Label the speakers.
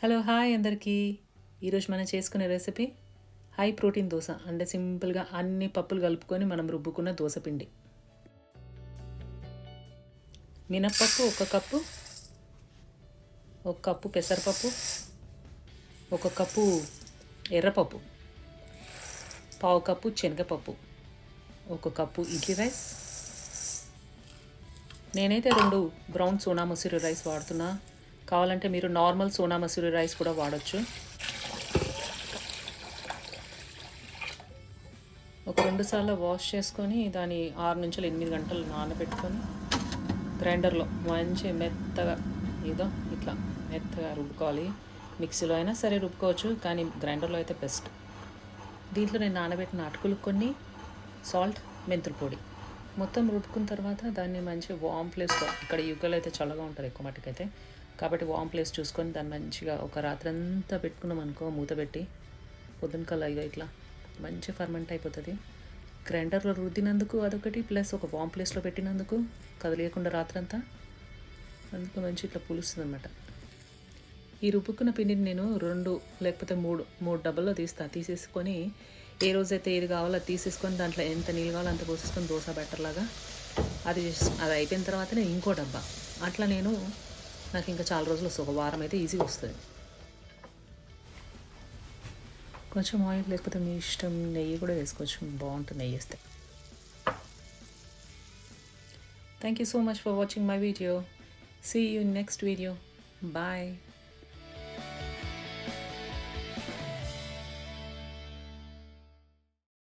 Speaker 1: Hello hi అందరికీ. ఈరోజు మనం చేసుకునే రెసిపీ హై ప్రోటీన్ దోశ. అంటే సింపుల్గా అన్ని పప్పులు కలుపుకొని మనం రుబ్బుకున్న దోశ పిండి. మినప్పప్పు 1 కప్పు, 1 కప్పు పెసరపప్పు, 1 కప్పు ఎర్రపప్పు, పావు కప్పు శనగపప్పు, 1 కప్పు ఇడ్లీ రైస్. నేనైతే 2 బ్రౌన్ సోనా మసూరి రైస్ వాడుతున్నా. కావాలంటే మీరు నార్మల్ సోనా మసూరి రైస్ కూడా వాడచ్చు. ఒక 2 సార్లు వాష్ చేసుకొని దాన్ని 6 నుంచి 8 గంటలు నానబెట్టుకొని గ్రైండర్లో మంచి మెత్తగా ఇట్లా మెత్తగా రుబ్బుకోవాలి. మిక్సీలో అయినా సరే రుబ్బుకోవచ్చు, కానీ గ్రైండర్లో అయితే బెస్ట్. దీంట్లో నేను నానబెట్టిన అటుకులు కొన్ని, సాల్ట్, మెంతుల పొడి మొత్తం రుబ్బుకున్న తర్వాత దాన్ని మంచిగా వామ్ ప్లేస్లో, ఇక్కడ యుగలో అయితే చల్లగా ఉంటుంది ఎక్కువ మట్టుకైతే, కాబట్టి వామ్ ప్లేస్ చూసుకొని దాన్ని మంచిగా ఒక రాత్రి అంతా పెట్టుకున్నాం అనుకో, మూత పెట్టి పొద్దున కల్లా ఇట్లా మంచి ఫర్మెంట్ అయిపోతుంది. గ్రైండర్లో రుద్దినందుకు అదొకటి, ప్లస్ ఒక వామ్ ప్లేస్లో పెట్టినందుకు కదిలేయకుండా రాత్రంతా, అందుకు మంచి ఇట్లా పులుస్తుంది అనమాట. ఈ రుబ్బుకున్న పిండిని నేను 2 లేకపోతే 3 డబ్బాల్లో తీసేసుకొని ఏ రోజైతే ఏది కావాలో అది తీసేసుకొని దాంట్లో ఎంత నీళ్ళు కావాలో అంత పోసేసుకొని దోశ బెటర్లాగా అది అయిపోయిన తర్వాతనే ఇంకో డబ్బా. అట్లా నాకు ఇంకా చాలా రోజులు వస్తుంది, ఒక వారం అయితే ఈజీగా వస్తుంది. కొంచెం ఆయిల్ లేకపోతే మీ ఇష్టం, నెయ్యి కూడా వేసుకోవచ్చు, బాగుంటుంది నెయ్యి వేస్తే. Thank you so much for watching my video. See you in next video. Bye.